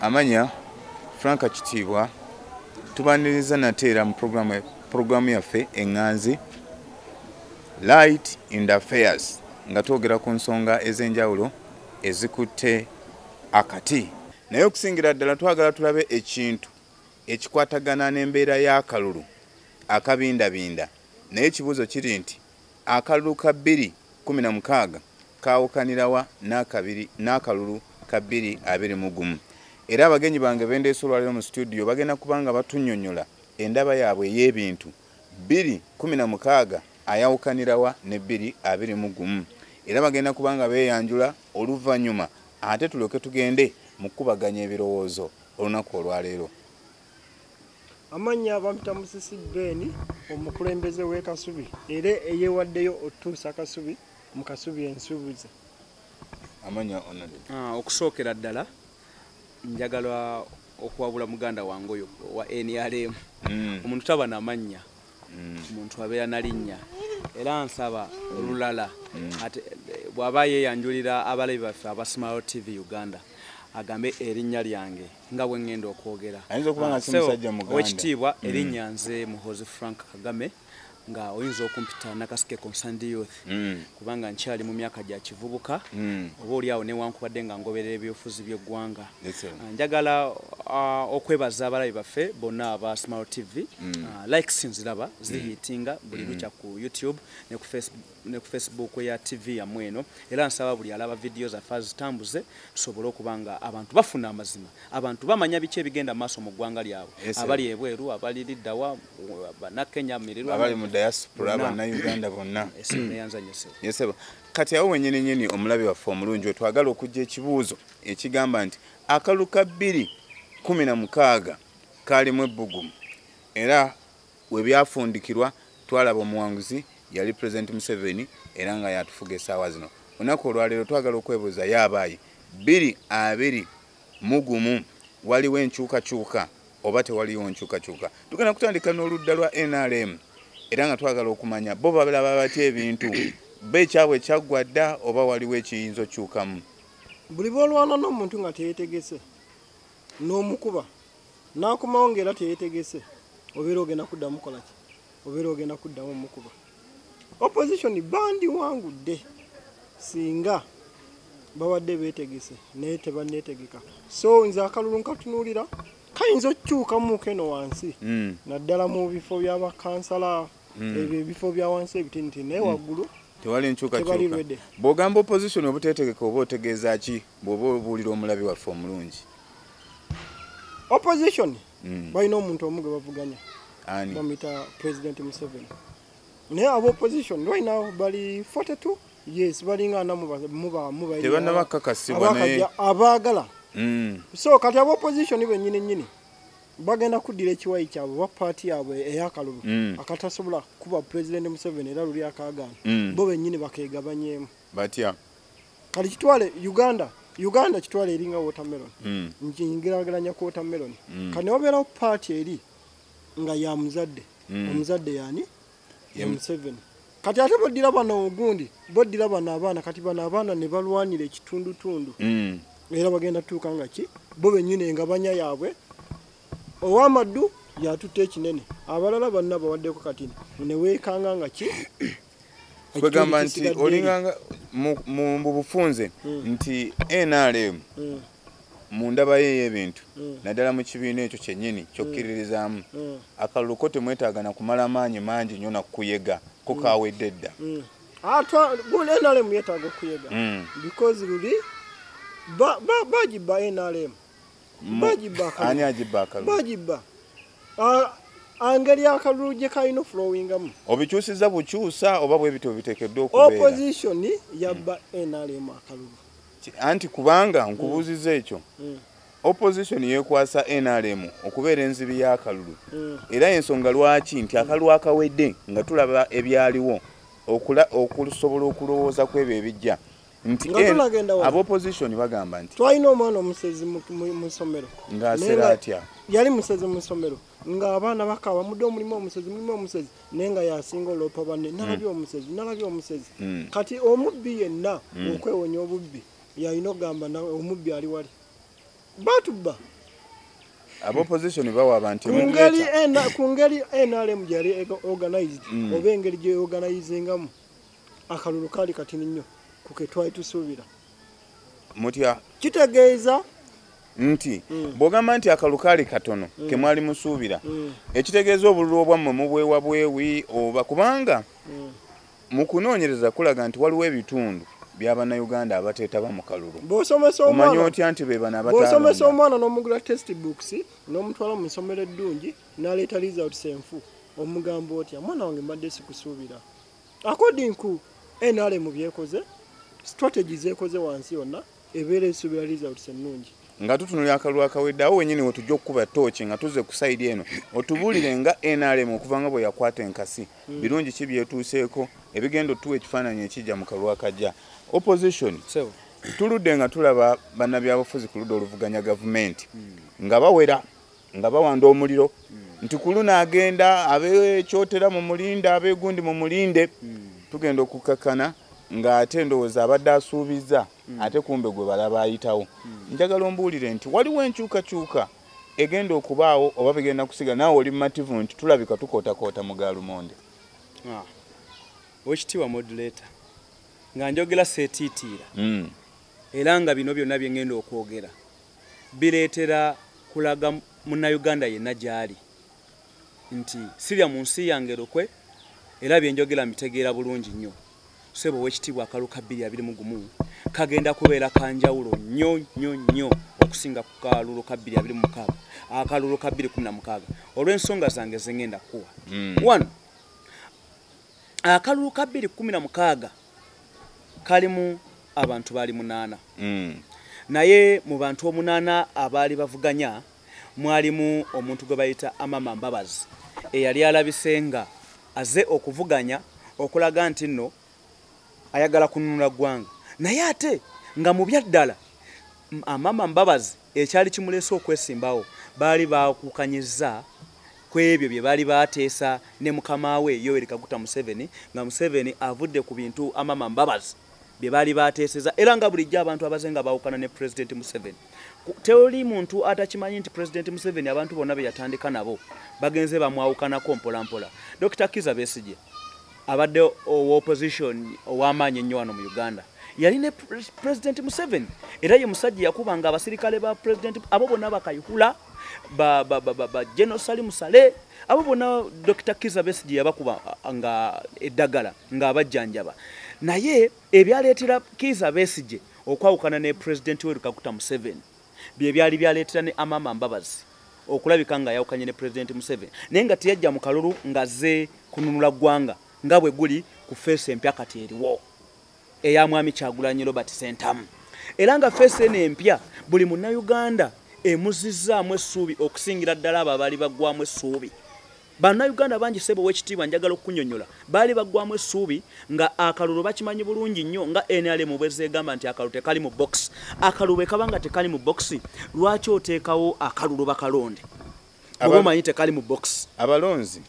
Amanya Frank Kitiibwa tubaniriza nateera mu programu yaffe enganzi Light in the Affairs nga twogera ku nsonga ez'enjawulo ezikutte akati. Naye okusingira ddala twagala tulabe ekintu ekikwatagana n'embeera y'akalulu akabindabinda. Naye ekibuuzo kiri nti akalulu ka 2016 kaawukanirawa n'akalulu ka 2021. Era abagenyi bange bendeese olwaleero mu studio bagenda kubanga batunnyonnyola endaba yaabwe ey'ebintu 2016 ayawukanirawa ne 2021. Era bagenda kubanga beeyanjula oluvannyuma ate tuloke tugende mu kkubaganya ebirowoozo olunaku olwaleero. Amanya bampita Musisi Ben omukulembeze w'e Kasubi era eyeewaddeyo otuusa Kasubi mu Kasubi ensuubuzi. Amanya onade. Okusookera ddala njagala okuwabula muganda wange oyo wa NRM. Omuntu taba n'amannya. Omuntu abeera na linnya. Era nsaba olulala ate bw'aba yeeyanjulira abalabi baffe aba Smile TV Uganda agambe erinnya lyange nga bwe ngenda okwogera. Ayinza okuba nga si musajja muganda. Owekitiibwa erinnya nze Muhoozi Frank Kagame nga oyinza okumpita Nakaseke Concerned Youth kubanga nkyali mu myaka gya kivubuka oba oliawo newankubadde nga ngoberera ebyobufuzi by'eggwanga. Njagala okwebaza abalabi baffe bonna aba Smile TV likes nziraba zihitinga buli lukya ku YouTube ne ku Facebook ya TV yammwe eno, era nsaba buli alaba video zaffe azitambuze tusobole okubanga abantu bafuna amazima, abantu bamanya biki ebigenda maaso mu ggwanga lyabwe, abali ebweru, abali liddawa, bannakenya, mirirwa, abali mu diaspora, bannayuganda bonna. Yeseba kati awo wennyini omulabi waffe omulungi otwagala okujja ekibuuzo ekigamba nti akalulu ka 2016 kaalimu ebbugumu era we byafundikirwa twalaba omuwanguzi yali President Museveni era nga yatufuga essaawa zino. Olunaku olwaleero twagala okwebuuza yabaayi 2021 waliwo enkyukakyuka oba tewaliwo nkyukakyuka. Tugenda kutandika n'oludda lwa NRM era nga twagala okumanya bo balaba batya ebintu beekyabwe ekyaggwa dda oba waliwo ekiyinza okyukamu. Buli bw'olwana n'omuntu nga teyeetegese n'omukuba n'akomawo ng'era teyeetegese obeera ogenda kuddamu kolaki, obeera ogenda kuddamu omukuba. Opposition bandi wangudde singa bawadde beetegese naye tebanneetegeka. So nze akalulu nkatunuulira kayinza okukyukamu keno wansi naddala mu bifo by'abakansala ebyo ebifo bya wansi ebitini naye waggulu tewali nkyukakyuka. Bw'ogamba opposition obuteetegeka oba otegeeza ki bw'oba obuulira omulabi waffe omulungi? Opposition balina omuntu omu gwe bavuganya bamuyita President Museveni, naye aba opposition right now bali 42 yes balinga tebannabakakasibwa naye abaagala. So kati aba opposition bennyini bagenda kuddira ekiwayi kyabwe ba paati yaabwe ey'akalulu akatasobola kuba President Museveni era luli akaagaana bo bennyini bakeegabanyeemu batya. Kati kitwale Uganda kitwale eringa watermelon ngirageranya ku watermelon kati wabeerawo paati eri nga ya muzadde omuzadde yani ya Museveni. Kati ate boddira bano ogundi boddira bano abaana kati bano abaana ne balwanira ekitundutundu era bagenda tuuka nga ki bo bennyini engabanya yaabwe ow'amaddu yatutte ekinene abalala banna bawaddeko kati ne weekanga nga ki kwegamba nti olinganga mu bufunze nti NRM mu ndaba ye y'ebintu naddala mu kibiina ekyo kyennyini kyokkiririzaamu akalulu ko temwetaagana kumala maanyi mangi nnyo nakukuyega ko kaawedde dda. NRM yeetaaga okuyega because luli bagibba NRM ani agibba akalulu? Bagibba angeri akalulu gye kalina flowingamu obikyusiza bukyusa oba bwe bityo biteekeddwa okubeera. Opposition yabba NRM akalulu anti kubanga nkubuuziza ekyo opposition yeekwasa NRM okubeera enzibi y'akalulu era ensonga lwaki nti akalulu akawedde nga tulaba ebyaliwo okusobola okulowooza ku ebyo ebijja nti abo opposition bagamba nti twalina omwana omusezi mu ssomero ng'aseera atya yali musezi mu ssomero nga abaana bakaaba mudde omulimu omusezi naye nga yasinga oloopa banne nalabye omusezi kati omubbi yenna okwewonya obubbi yalina okugamba omubbi ali wali Batubba. Opposition bawa abantu kungeri NRM gyali organized oba engeri gye organizingamu akalulu kali katini nnyo kuke twali tusuubira mutya kitegeeza nti bwogamba nti akalukali katono kemwali musuubira ekitegeeza obululu obwammwe mubwewa bwewi oba kubanga mu kunoonyereza kulaga nti waliwo ebitundu by'Abannayuganda abateetaba mu kalulu omanyi otya nti be bano bw'osomesa omwana n'omugula test books n'omutwala mu ssomero eddungi n'aleeta results enfu omugamba otya mwana wange mbadde sikusuubira according ku NRM byekoze strategy zekoze wansi yonna ebeera esuubira results ennungi nga tutunulira akalulu akawedde awo wenyini wetujja okukuba tooki nga tuzze ku sayidi eno otubuulire nga NRM okuva nga bwe yakwata enkasi birungi ki byetuuseeko ebigenda otuwa ekifaananyi ekijja mu kalulu akajja opposition tuludde nga tulaba bannabyabufuzi ku ludda oluvuganya gavumenti nga bawera nga bawanda omuliro nti ku luno agenda abeekyotera mu mulinde abeegundi mu mulinde tugenda okukakana ng'ate ndowooza abadde asuubiza ate kumbe gwe balaba ayitawo njagala ombuulire nti waliwo enkyukakyuka egenda okubaawo oba bigenda kusiga naawe oli mumativu nti tulabika tukootakoota mu Gaalumonde Oweekitiibwa modulator nga njogera seetiitiira era nga bino byonna bye ngenda okwogera bireetera kulaga munnayuganda yenna gy'ali nti sirya mu nsi yange Lukwe era bye njogera mbitegeera bulungi nnyo Ssebo Oweekitiibwa akalu ka 2021 kagenda kubeera kanjawulo nnyo okusinga ku kalulu ka 2026 akalulu ka 2016 olw'ensonga zange ze ngenda kuwa. One, akalulu ka 2016 kalimu abantu bali 8 naye mu bantu 8 abaali bavuganya mwalimu omuntu gwe bayita Amama Mbabazi eyali alabisenga aze okuvuganya okulaga nti nno ayagala kununula ggwanga naye ate nga mu byaddala Amama Mbabazi ekyali kimuleese okwesimbawo baali bakukanyiza kwebyo bye baali bateesa ne mukama we Yoweri Kaguta Museveni nga Museveni avudde ku bintu Amama Mbabazi bye baali bateeseza era nga bulijjo abantu abazenga bawukana ne President Museveni teoli muntu atakimanyi nti President Museveni abantu bonna be yatandika nabo bagenze bamwawukanako mpola. Dr. Kizza Besigye abadde opposition ow'amaanyi ennyo wano mu Uganda yali ne President Museveni era ye musajja yakubanga abasirikale ba President abo bonna bakayihula ba General Salim Saleh abo bonna Dr. Kizza Besigye yabakuba nga eddagala nga abajjanjaba naye ebyaleetera Kizza Besigye okwawukana ne President Yoweri Kaguta Museveni bye byali byaleetera ne Amama Mbabazi okulabika nga yawukanye ne President Museveni naye nga teyajja mu kalulu nga ze kununula ggwanga nga bwe guli ku feesi empya kati eriwo eya mwami Kyagulanyi Robert Sentamu era nga feesi eno empya buli munnayuganda emuzizzaamu essuubi okusingira ddala abo abaali baggwamu essuubi bannayuganda bangi Ssebo Oweekitiibwa njagala okunyonnyola baali baggwamu essuubi nga akalulu bakimanyi bulungi nnyo nga NRM bwezeegamba nti akalulu tekali mu box akalulu bwe kabanga tekali mu box lwaki oteekawo akalulu bakalonde oba omanyi tekali mu box abalonzi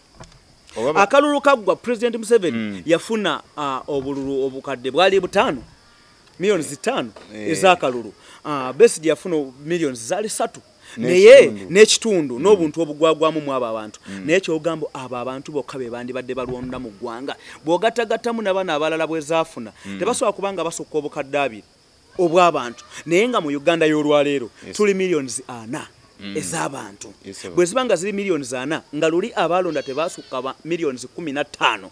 akalulu kaggwa President Museveni yafuna obululu obukadde bwali 5 millions 5 ez'akalulu Besigye yafuna millions zali 3 naye n'ekitundu n'obuntu obugwagwamu mu abo abantu naye kyogamba abo abantu bokka be bandibadde balwonda mu ggwanga bw'ogattagattamu n'abaana abalala bwe zaafuna tebasobola kubanga basukka obukadde 2 obw'abantu naye nga mu Uganda y'olwaleero tuli millions 4 ez'abantu bwe ziba nga ziri millions 4 nga luli abalonda tebasukka millions 15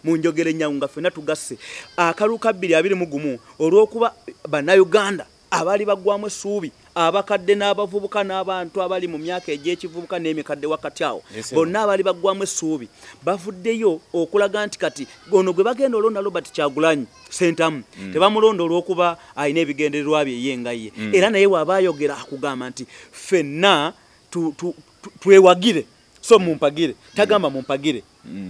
mu njogera ennyangu nga ffenna tugasse akalulu ka 2021 olw'okuba bannayuganda abaali baggwamu essuubi abakadde n'abavubuka n'abantu abali mu myaka egy'ekivubuka n'emikadde wakati awo bonna abaali baggwamu essuubi bavuddeyo okulaga nti kati ono gwe bagenda olonda Robert Kyagulanyi Sentamu tebamulonda olw'okuba alina ebigendererwa bye ye nga ye era naye waaba ayogera akugamba nti ffenna twewagire so mumpagire tagamba mumpagire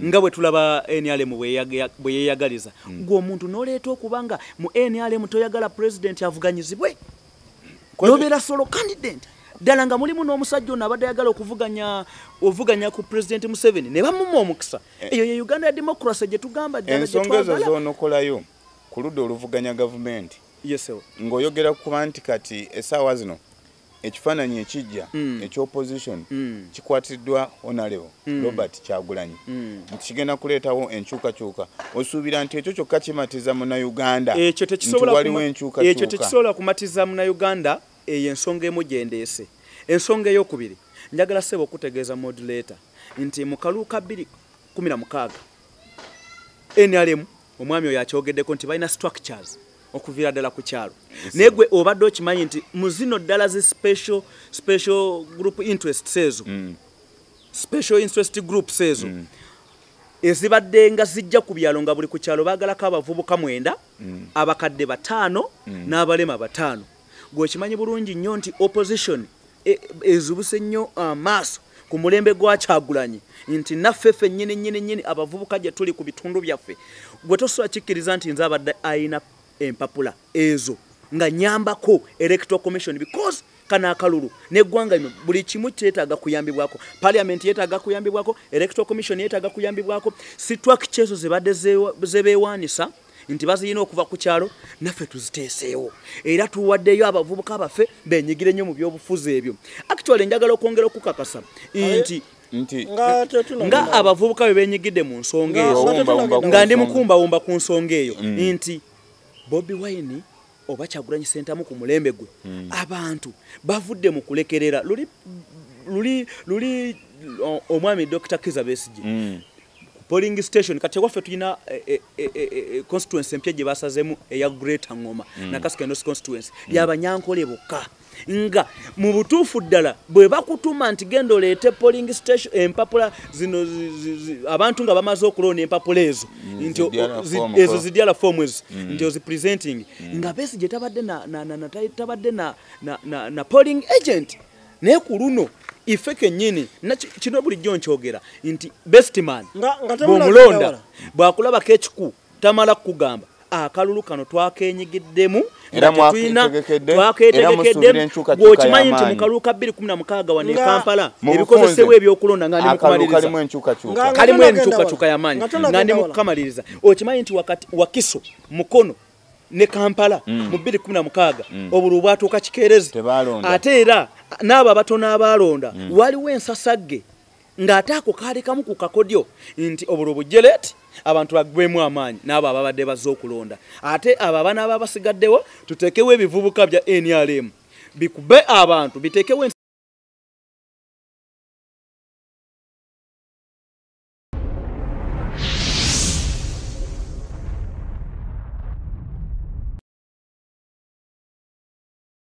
nga bwe tulaba NRM bwe yeeyagaliza gwe omuntu n'oleeta okuba nga mu NRM toyagala president avuganyizibwe nobeera solo candidate ddala nga mulimu n'omusajja ono abadde ayagala ovuganya ku President Museveni ne bamumma omukisa eyo ye Uganda ya democracy gye tugamba ensonga ezo zoonokolayo ku ludda oluvuganya gavumenti ng'oyogera kuba nti kati essaawa zino ekifaananyi ekijja eky'opposition kikwatiddwa honorable Robert Kyagulanyi nti kigenda kuleetawo enkyukakyuka osuubira nti ekyo kyokka kimatiza Munnayuganda ekyo tekisobola kumatiza Munnayuganda eyo ensonga emu gyendeese. Ensonga ey'okubiri njagala ssebo okutegeeza modulator nti mu kalulu ka 2016 NRM omwami oyo akyogeddeko nti balina structures okuviira ddala ku kyalo naye gwe obadde okimanyi nti mu zino ddala zi special group interests ezo special interest groups ezo ezibadde nga zijja ku byalo nga buli ku kyalo baagalako abavubuka 9 abakadde 5 n'abalema 5 gwe okimanyi bulungi nnyo nti opposition ezubuse nnyo amaaso ku mulembe gwa Kyagulanyi nti naffe ffe nnyini abavubuka gye tuli ku bitundu byaffe gwe tosobola kikkiriza nti nze abadde ayina empapula ezo nga nyambako electoral commission because kana akalulu neggwanga lino buli kimu kyetaaga kuyambibwako parliament yeetaaga kuyambibwako electoral commission yeetaaga kuyambibwako situakiti ezo zibadde zebeewaanisa nti baziyina okuva ku kyalo naffe tuziteeseewo era tuwaddeyo abavubuka baffe benyigire nnyo mu byobufuzi ebyo actually njagala okwongera okukakasa nti nga abavubuka be benyigidde mu nsonga eyo nga ndi mukumbawumba ku nsonga eyo nti Bobi Wine oba Kyagulanyi Ssentamu ku mulembe gwe abantu bavudde mu kulekerera luli omwami Dr. Kizza Besigye polling station kati waffe tulina constituency empya gye basazemu eya Greater Ngoma na Kasika North constituency y'Abanyankole bokka nga mu butuufu ddala bwe bakutuma nti genda oleete polling station empapula zino abantu nga bamaze okulonda empapula ezo nti ezo zidyala form ezo nti ozipresenting nga Besigye tabadde na polling agent naye ku luno ife kennyini kino bulijjo nkyogera nti best man bw'omulonda bw'akulabako ekiku tamala kugamba akalulu kano twakenyigiddemu twaketegekedde bw'okimanyi nti mu kalulu ka 2016 wano e Kampala ebikozesebwa ebyokulonda nga ndi mukumaliriza kalimu enkyukakyuka y'amaanyi nga ndi mukukamaliriza okimanyi nti wakati Wakiso Mukono ne Kampala mu 2016 obulu bwatuuka kikeerezi ate era n'abo abatono abalonda waliwo ensasagge ng'ate ako kaali kamu ku kakodyo nti obulu bujjeleti abantu bagwemu amaanyi n'abo ababadde bazze okulonda ate abo abaana ababasigaddewo tuteekewo ebivubuka bya NRM bikube abantu biteekewo